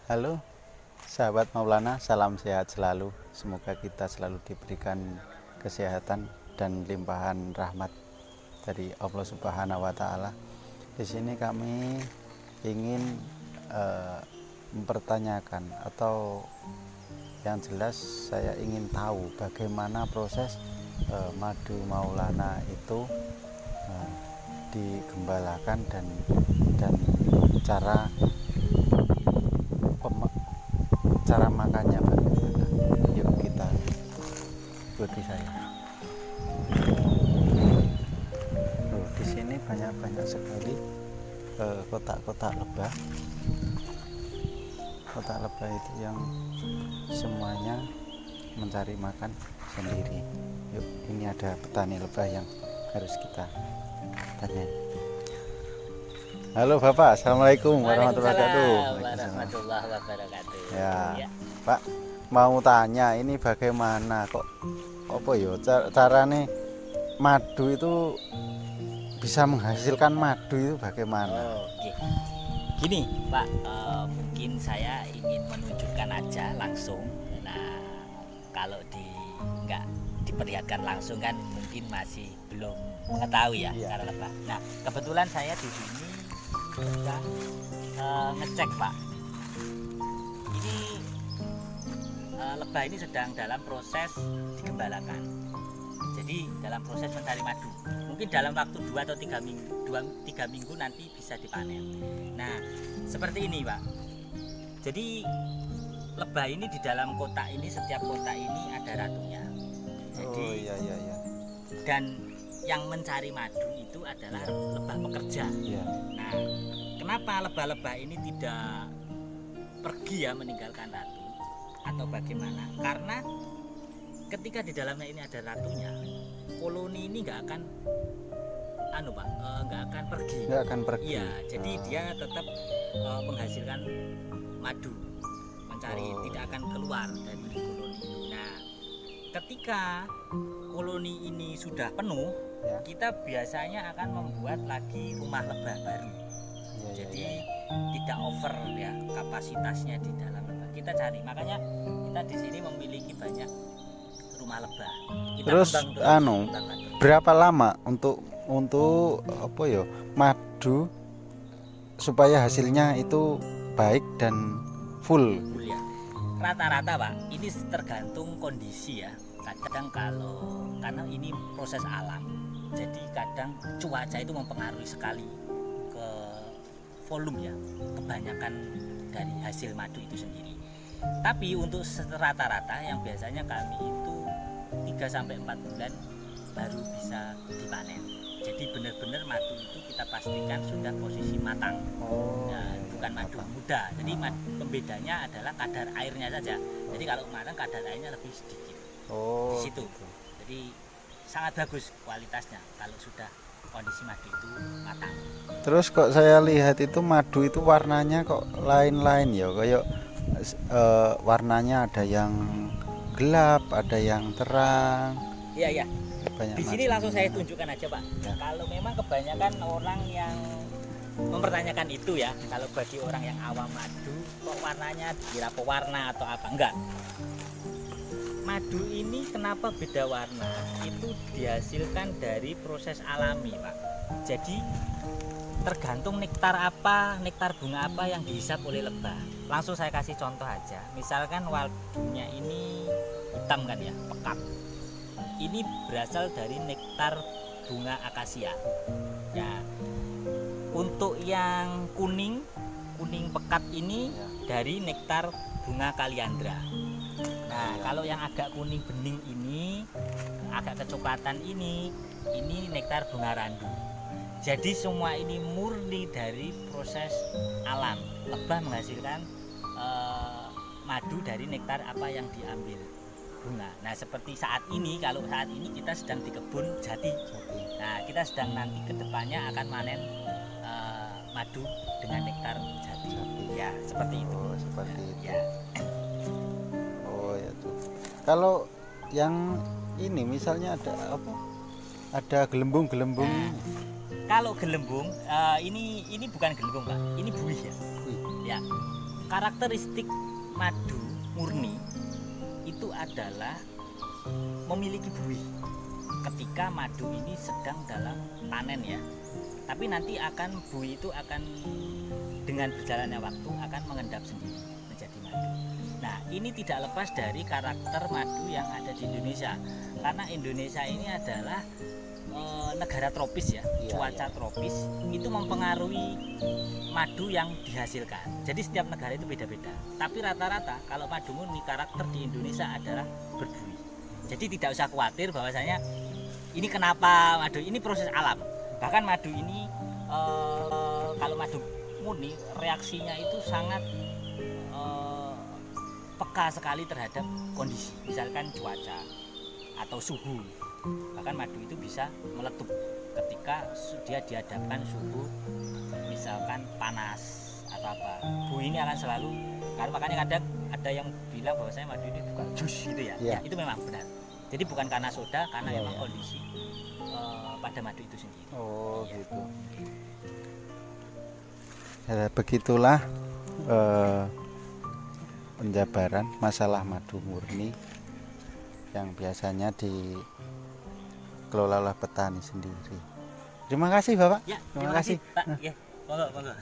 Halo, sahabat Maulana, salam sehat selalu. Semoga kita selalu diberikan kesehatan dan limpahan rahmat dari Allah Subhanahu wa Ta'ala. Di sini kami ingin mempertanyakan, atau yang jelas saya ingin tahu bagaimana proses madu Maulana itu digembalakan dan cara makannya bagaimana. Yuk kita ikuti saya. Di sini banyak sekali kotak-kotak lebah. Kotak lebah itu yang semuanya mencari makan sendiri. Yuk, ini ada petani lebah yang harus kita tanya. Halo Bapak, Assalamualaikum warahmatullahi wabarakatuh. Ya, Pak, mau tanya ini bagaimana kok apa ya carane madu itu bisa menghasilkan madu itu bagaimana? Okay. Gini Pak, mungkin saya ingin menunjukkan aja langsung. Nah, kalau nggak diperlihatkan langsung kan mungkin masih belum mengetahui ya cara lebah. Nah, kebetulan saya di sini sudah ngecek Pak. Ini lebah ini sedang dalam proses digembalakan. Jadi dalam proses mencari madu. Mungkin dalam waktu 2 atau 3 minggu nanti bisa dipanen. Nah, seperti ini Pak. Jadi lebah ini di dalam kotak ini, setiap kotak ini ada ratunya. Jadi iya. Dan yang mencari madu itu adalah lebah pekerja. Nah, kenapa lebah-lebah ini tidak pergi ya meninggalkan ratu atau bagaimana? Karena ketika di dalamnya ini ada ratunya, koloni ini nggak akan nggak akan pergi. Iya, jadi dia tetap menghasilkan madu, tidak akan keluar dari koloni. Nah, ketika koloni ini sudah penuh, kita biasanya akan membuat lagi rumah lebah baru. Jadi tidak over ya kapasitasnya di dalam lebah. Kita cari, makanya kita di sini memiliki banyak rumah lebah. Terus berapa lama untuk apa ya madu supaya hasilnya itu baik dan full ya. Rata-rata Pak, ini tergantung kondisi ya. Kadang karena ini proses alam, jadi kadang cuaca itu mempengaruhi sekali ke volume ya, kebanyakan dari hasil madu itu sendiri. Tapi untuk rata-rata yang biasanya kami itu 3-4 bulan baru bisa dipanen. Jadi benar-benar madu itu kita pastikan sudah posisi matang. Nah, bukan madu muda. Jadi pembedanya adalah kadar airnya saja. Jadi kalau matang kadar airnya lebih sedikit. Di situ. Jadi sangat bagus kualitasnya kalau sudah kondisi madu itu matang. Terus kok saya lihat itu madu itu warnanya kok lain-lain ya, kayak warnanya ada yang gelap, ada yang terang. Iya. Di sini langsung saya tunjukkan aja Pak. Kalau memang kebanyakan orang yang mempertanyakan itu ya, kalau bagi orang yang awam madu, kok warnanya dikira pewarna atau apa? Enggak. Madu ini kenapa beda warna? Itu dihasilkan dari proses alami Pak. Jadi tergantung nektar bunga apa yang dihisap oleh lebah. Langsung saya kasih contoh aja. Misalkan wadunya ini hitam kan ya, pekat. Ini berasal dari nektar bunga akasia. Ya. Untuk yang kuning pekat ini dari nektar bunga kaliandra. Nah, kalau yang agak kuning bening ini, agak kecoklatan ini nektar bunga randu. Jadi semua ini murni dari proses alam. Lebah menghasilkan madu dari nektar apa yang diambil bunga. Nah, seperti saat ini, kalau saat ini kita sedang di kebun jati. Nah, kita sedang nanti kedepannya akan panen madu dengan nektar jati. Ya, seperti itu. Seperti itu. Ya. Ya tuh. Kalau yang ini misalnya ada apa? Ada gelembung-gelembung. Nah, kalau gelembung ini bukan gelembung Pak, ini buih ya. Ya. karakteristik madu murni itu adalah memiliki buih ketika madu ini sedang dalam panen ya. Tapi nanti akan buih itu akan dengan berjalannya waktu akan mengendap sendiri menjadi madu. Nah, ini tidak lepas dari karakter madu yang ada di Indonesia. Karena Indonesia ini adalah negara tropis ya, cuaca tropis itu mempengaruhi madu yang dihasilkan. Jadi setiap negara itu beda-beda. Tapi rata-rata kalau madu murni karakter di Indonesia adalah berbuih. Jadi tidak usah khawatir bahwasanya ini kenapa madu, ini proses alam. Bahkan madu ini kalau madu murni reaksinya itu sangat peka sekali terhadap kondisi, misalkan cuaca atau suhu. Bahkan madu itu bisa meletup ketika dia dihadapkan suhu misalkan panas atau apa. Buih ini akan selalu, karena makanya kadang ada yang bilang bahwasanya madu ini bukan jus gitu ya. Ya, itu memang benar. Jadi bukan karena soda, karena memang kondisi pada madu itu sendiri. Oh gitu. Ya, begitulah penjabaran masalah madu murni yang biasanya dikelola oleh petani sendiri. Terima kasih Bapak. Ya, terima kasih Pak. Ya, monggo.